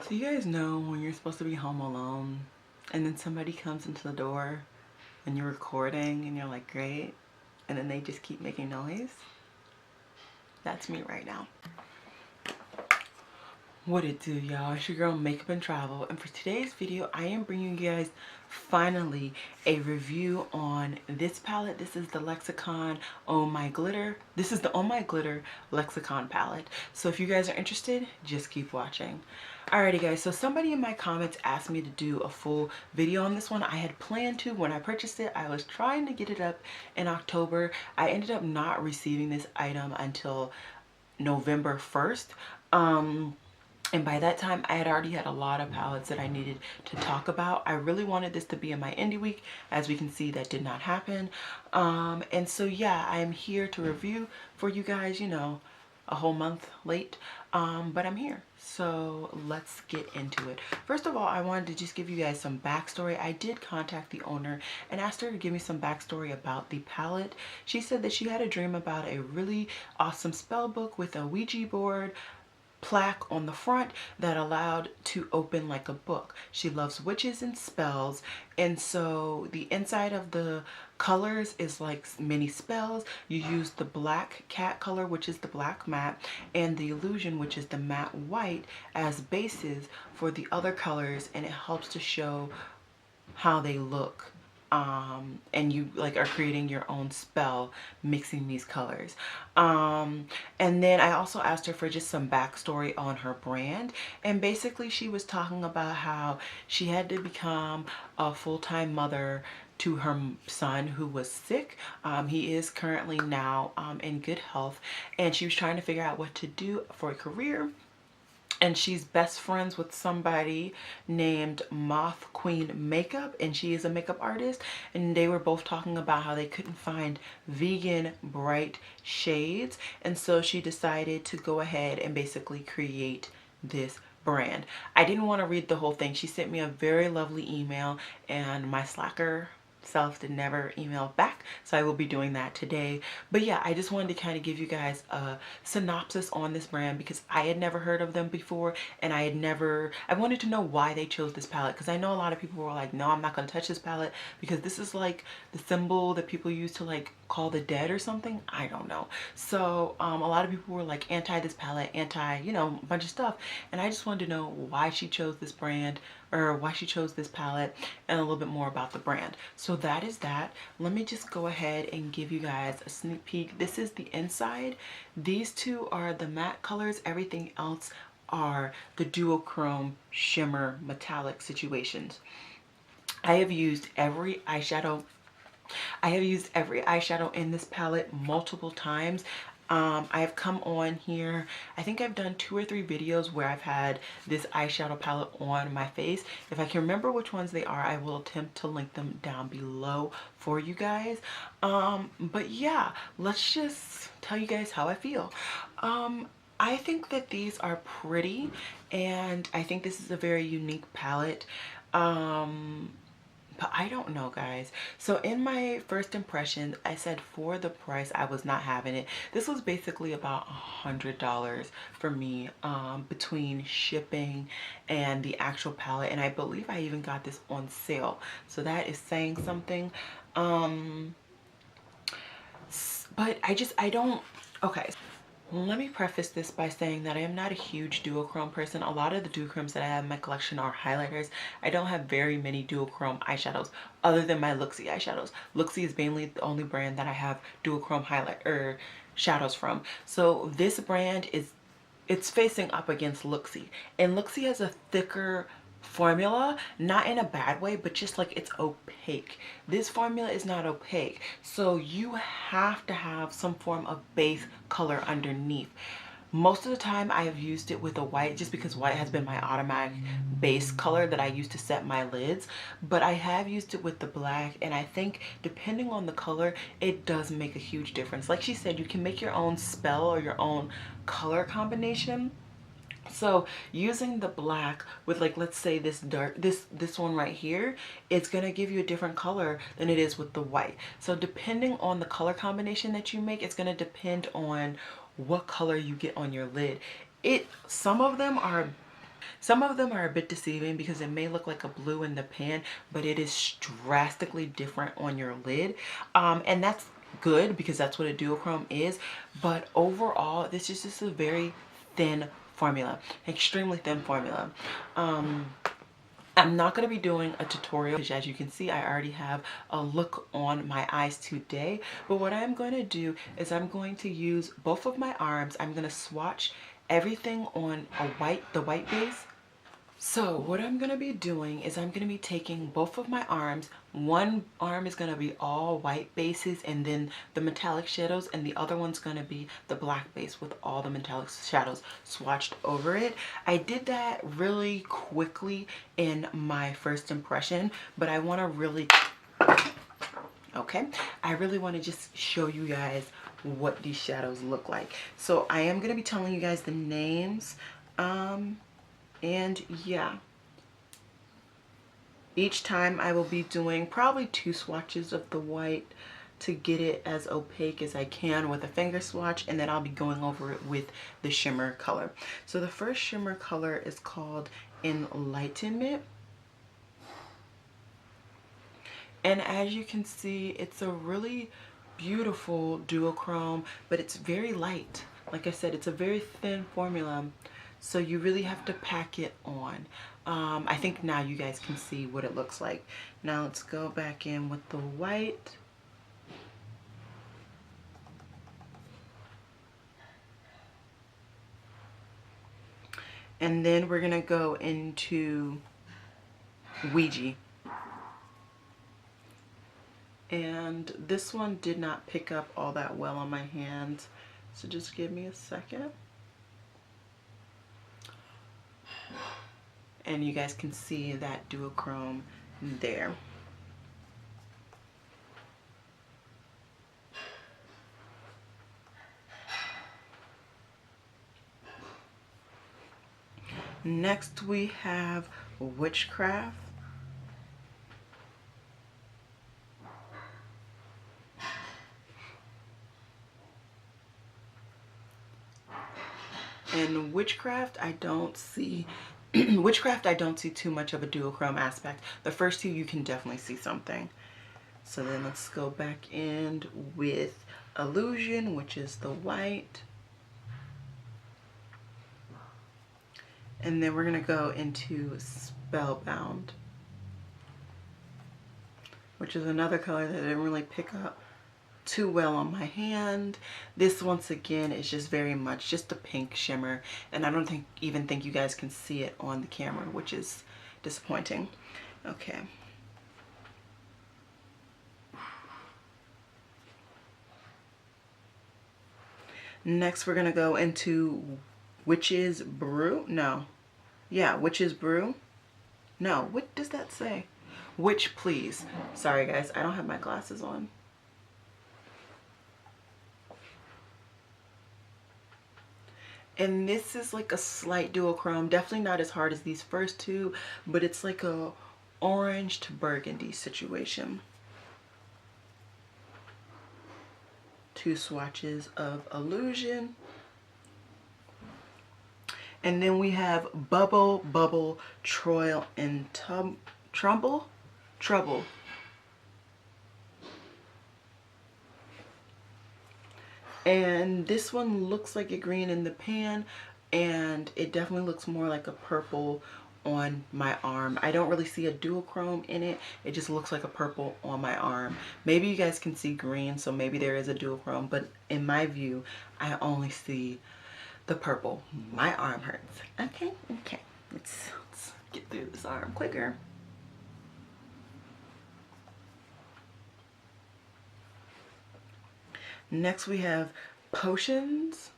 So you guys know when you're supposed to be home alone and then somebody comes into the door and you're recording and you're like, great, and then they just keep making noise? That's me right now. What it do, y'all? It's your girl Makeup and Travel, and for today's video I am bringing you guys finally a review on this palette. This is the Lexicon OhMyGlitter. This is the OhMyGlitter Lexicon palette. So if you guys are interested, just keep watching. Alrighty guys, so somebody in my comments asked me to do a full video on this one. I had planned to when I purchased it. I was trying to get it up in October. I ended up not receiving this item until November 1st. And by that time, I had already had a lot of palettes that I needed to talk about. I really wanted this to be in my indie week. As we can see, that did not happen. And so, yeah, I am here to review for you guys, you know, a whole month late. But I'm here. So let's get into it. First of all, I wanted to just give you guys some backstory. I did contact the owner and asked her to give me some backstory about the palette. She said that she had a dream about a really awesome spell book with a Ouija board plaque on the front that allowed to open like a book. She loves witches and spells, and so the inside of the colors is like mini spells. You use the black cat color, which is the black matte, and the illusion, which is the matte white, as bases for the other colors, and it helps to show how they look. And you like are creating your own spell mixing these colors. And then I also asked her for just some backstory on her brand, and basically she was talking about how she had to become a full-time mother to her son who was sick. He is currently now in good health, and she was trying to figure out what to do for a career. And she's best friends with somebody named Moth Queen Makeup, and she is a makeup artist, and they were both talking about how they couldn't find vegan bright shades, and so she decided to go ahead and basically create this brand. I didn't want to read the whole thing. She sent me a very lovely email, and my slacker self did never email back, so I will be doing that today. But yeah, I just wanted to kind of give you guys a synopsis on this brand because I had never heard of them before, and I wanted to know why they chose this palette, because I know a lot of people were like, no, I'm not going to touch this palette because this is like the symbol that people use to like call the dead or something. I don't know. So a lot of people were like anti this palette, anti, you know, a bunch of stuff, and I just wanted to know why she chose this brand, or why she chose this palette, and a little bit more about the brand. So that is that. Let me just go ahead and give you guys a sneak peek. This is the inside. These two are the matte colors. Everything else are the duochrome shimmer metallic situations. I have used every eyeshadow in this palette multiple times. I have come on here, I think I've done 2 or 3 videos where I've had this eyeshadow palette on my face. If I can remember which ones they are, I will attempt to link them down below for you guys. But yeah, let's just tell you guys how I feel. I think that these are pretty, and I think this is a very unique palette. But I don't know, guys. So in my first impression, I said for the price, I was not having it. This was basically about $100 for me, between shipping and the actual palette. And I believe I even got this on sale. So that is saying something. But I don't, okay. Let me preface this by saying that I am not a huge duochrome person. A lot of the duochromes that I have in my collection are highlighters. I don't have very many duochrome eyeshadows other than my Luxie eyeshadows. Luxie is mainly the only brand that I have duochrome highlight or shadows from. So this brand it's facing up against Luxie, and Luxie has a thicker formula, not in a bad way, but just like it's opaque. This formula is not opaque, so you have to have some form of base color underneath. Most of the time I have used it with a white, just because white has been my automatic base color that I use to set my lids, but I have used it with the black, and I think depending on the color, it does make a huge difference. Like she said, you can make your own spell or your own color combination. So using the black with, like, let's say this dark, this one right here, it's gonna give you a different color than it is with the white. So depending on the color combination that you make, it's gonna depend on what color you get on your lid. Some of them are Some of them are a bit deceiving because it may look like a blue in the pan, but it is drastically different on your lid. And that's good because that's what a duochrome is. But overall, this is just a very thin formula, extremely thin formula. I'm not going to be doing a tutorial because, as you can see, I already have a look on my eyes today. But what I'm going to do is I'm going to use both of my arms. I'm going to swatch everything on the white base. So what I'm going to be doing is I'm going to be taking both of my arms. One arm is going to be all white bases and then the metallic shadows, and the other one's going to be the black base with all the metallic shadows swatched over it. I did that really quickly in my first impression, but I want to really, I really want to just show you guys what these shadows look like. So I am going to be telling you guys the names. And yeah, each time I will be doing probably 2 swatches of the white to get it as opaque as I can with a finger swatch, and then I'll be going over it with the shimmer color. So the first shimmer color is called Enlightenment. And as you can see, it's a really beautiful duochrome, but it's very light. Like I said, it's a very thin formula. So you really have to pack it on. I think now you guys can see what it looks like. Now let's go back in with the white. And then we're gonna go into Ouija. And this one did not pick up all that well on my hands. So just give me a second. And you guys can see that duochrome there. Next we have Witchcraft. And Witchcraft, I don't see Witchcraft, I don't see too much of a duochrome aspect. The first two, you can definitely see something. So then let's go back in with Illusion, which is the white. And then we're going to go into Spellbound, which is another color that I didn't really pick up too well on my hand. This, once again, is just very much just a pink shimmer, and I don't even think you guys can see it on the camera, which is disappointing. Okay. Next we're gonna go into Witch's Brew. No. Yeah, Witch's Brew. No, what does that say? Witch Please. Sorry guys, I don't have my glasses on. And this is like a slight duochrome, definitely not as hard as these first two, but it's like a orange to burgundy situation. 2 swatches of Illusion. And then we have Bubble, Troil, and Trouble. And this one looks like a green in the pan, and it definitely looks more like a purple on my arm. I don't really see a duochrome in it. It just looks like a purple on my arm. Maybe you guys can see green, so maybe there is a duochrome, but in my view, I only see the purple. My arm hurts. Okay. Let's get through this arm quicker. Next we have Potions.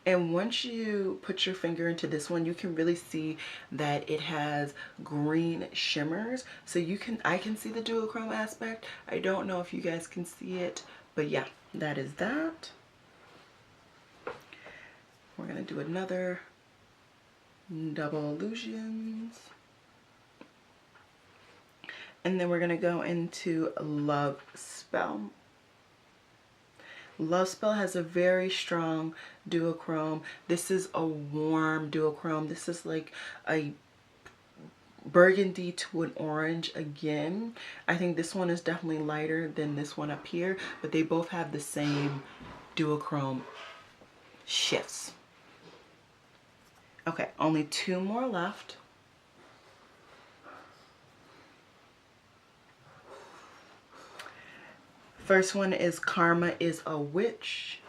And once you put your finger into this one, you can really see that it has green shimmers. So I can see the duochrome aspect. I don't know if you guys can see it, but yeah, that is that. We're gonna do another Double Illusions. And then we're gonna go into Love Spell. Love Spell has a very strong duochrome. This is a warm duochrome. This is like a burgundy to an orange again. I think this one is definitely lighter than this one up here, but they both have the same duochrome shifts. Okay, only 2 more left. First one is Karma is a Witch.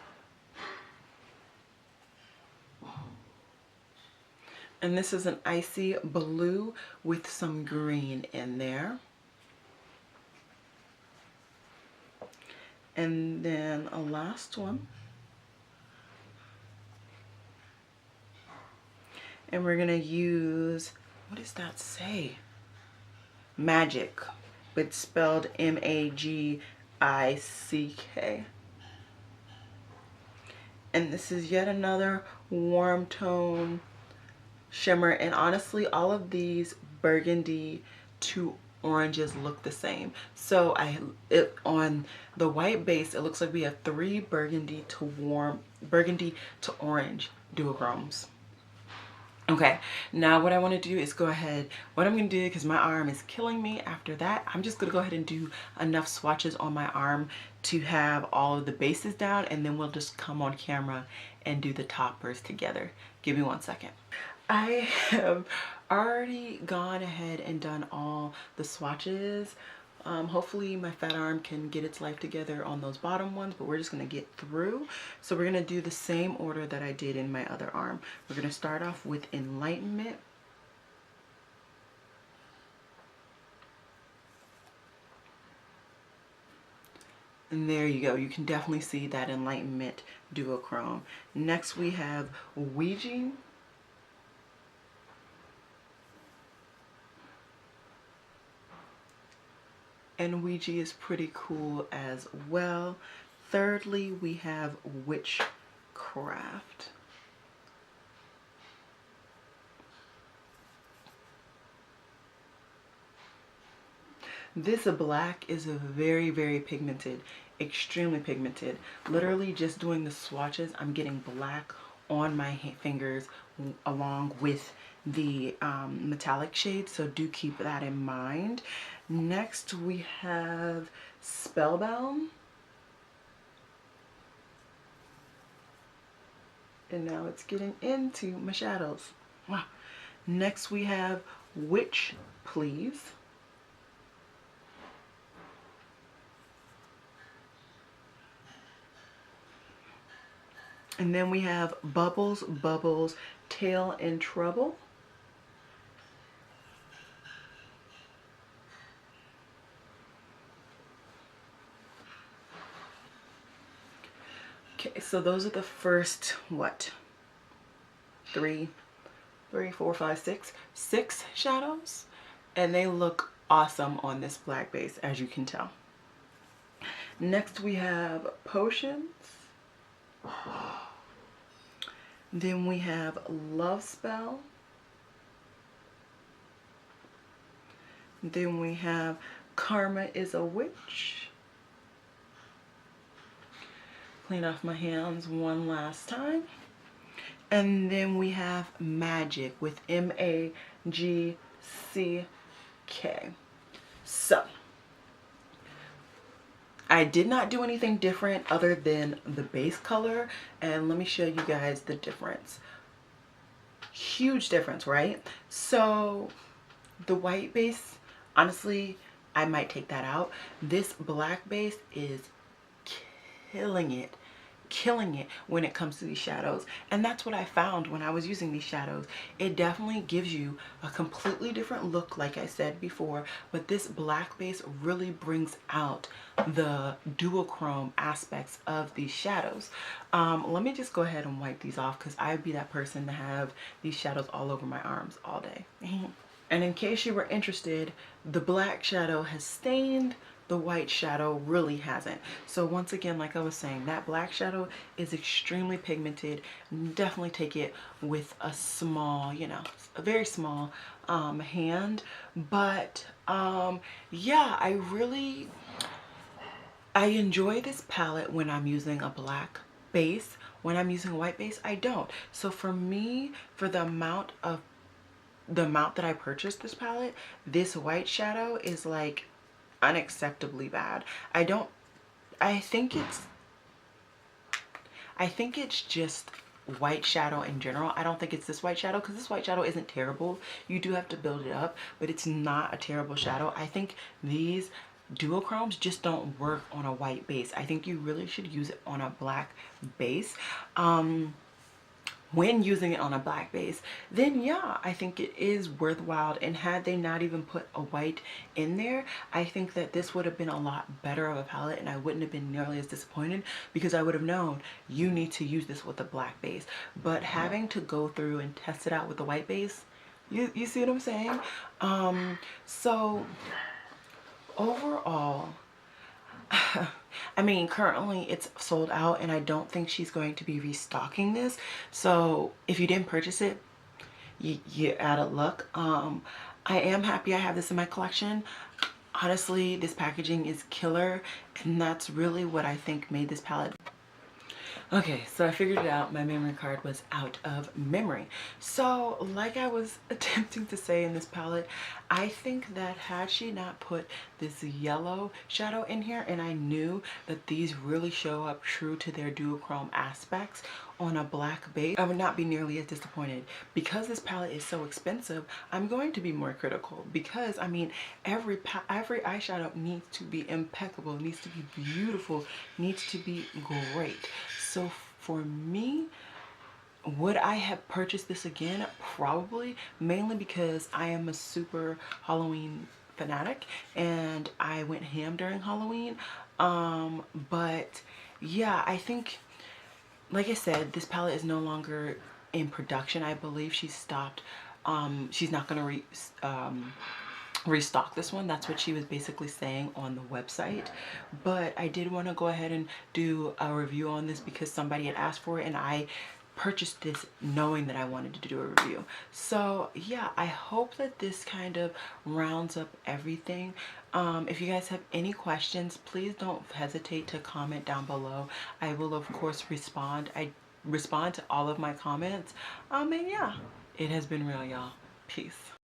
And this is an icy blue with some green in there. And then a last one. And we're gonna use, what does that say? Magic, but spelled M-A-G-I-C-K. And this is yet another warm tone shimmer, and honestly all of these burgundy to oranges look the same. So on the white base it looks like we have 3 burgundy to orange duochromes. Okay, now what I want to do is go ahead, what I'm going to do, because my arm is killing me after that, I'm just going to go ahead and do enough swatches on my arm to have all of the bases down, and then we'll just come on camera and do the toppers together. Give me 1 second. I have already gone ahead and done all the swatches. Hopefully my fat arm can get its life together on those bottom ones, but we're just going to get through. So we're going to do the same order that I did in my other arm. We're going to start off with Enlightenment. And there you go. You can definitely see that Enlightenment duochrome. Next we have Ouija. And Ouija is pretty cool as well. Thirdly, we have Witchcraft. This black is very, very pigmented, extremely pigmented. Literally just doing the swatches, I'm getting black on my fingers along with the metallic shades, so do keep that in mind. Next we have Spellbound. And now it's getting into my shadows. Wow. Next we have Witch Please. And then we have Bubbles, Bubbles, Tail in Trouble. Okay, so those are the first, what? 3, 4, 5, 6 shadows. And they look awesome on this black base, as you can tell. Next we have Potions. Then we have Love Spell. Then we have Karma is a Witch. Clean off my hands one last time. And then we have Magic with M-A-G-C-K. So, I did not do anything different other than the base color, and let me show you guys the difference. Huge difference, right? So the white base, honestly, I might take that out. This black base is killing it when it comes to these shadows, and that's what I found when I was using these shadows. It definitely gives you a completely different look, like I said before, but this black base really brings out the duochrome aspects of these shadows. Let me just go ahead and wipe these off, because I'd be that person to have these shadows all over my arms all day. And in case you were interested, the black shadow has stained, the white shadow really hasn't. So once again, like I was saying, that black shadow is extremely pigmented. Definitely take it with a small, you know, a very small hand. But yeah, I enjoy this palette when I'm using a black base. When I'm using a white base, I don't. So for me, for the amount that I purchased this palette, this white shadow is like unacceptably bad. I think it's just white shadow in general. I don't think it's this white shadow, because this white shadow isn't terrible. You do have to build it up, but it's not a terrible shadow. I think these duochromes just don't work on a white base. I think you really should use it on a black base. When using it on a black base, then yeah, I think it is worthwhile. And had they not even put a white in there, I think that this would have been a lot better of a palette, and I wouldn't have been nearly as disappointed, because I would have known you need to use this with a black base. But having to go through and test it out with the white base, you see what I'm saying? So overall, I mean, currently it's sold out, and I don't think she's going to be restocking this. So if you didn't purchase it, you're out of luck. I am happy I have this in my collection. Honestly, this packaging is killer, and that's really what I think made this palette. Okay, so I figured it out. My memory card was out of memory. So like I was attempting to say in this palette, I think that had she not put this yellow shadow in here, and I knew that these really show up true to their duochrome aspects on a black base, I would not be nearly as disappointed. Because this palette is so expensive, I'm going to be more critical, because I mean, every eyeshadow needs to be impeccable, needs to be beautiful, needs to be great. So for me, would I have purchased this again? Probably, mainly because I am a super Halloween fanatic, and I went ham during Halloween. But yeah, I think, like I said, this palette is no longer in production. I believe she stopped. She's not gonna restock this one. That's what she was basically saying on the website. But I did want to go ahead and do a review on this, because somebody had asked for it, and I purchased this knowing that I wanted to do a review. So yeah, I hope that this kind of rounds up everything. If you guys have any questions, please don't hesitate to comment down below. I will of course respond. I respond to all of my comments. And yeah, it has been real, y'all. Peace.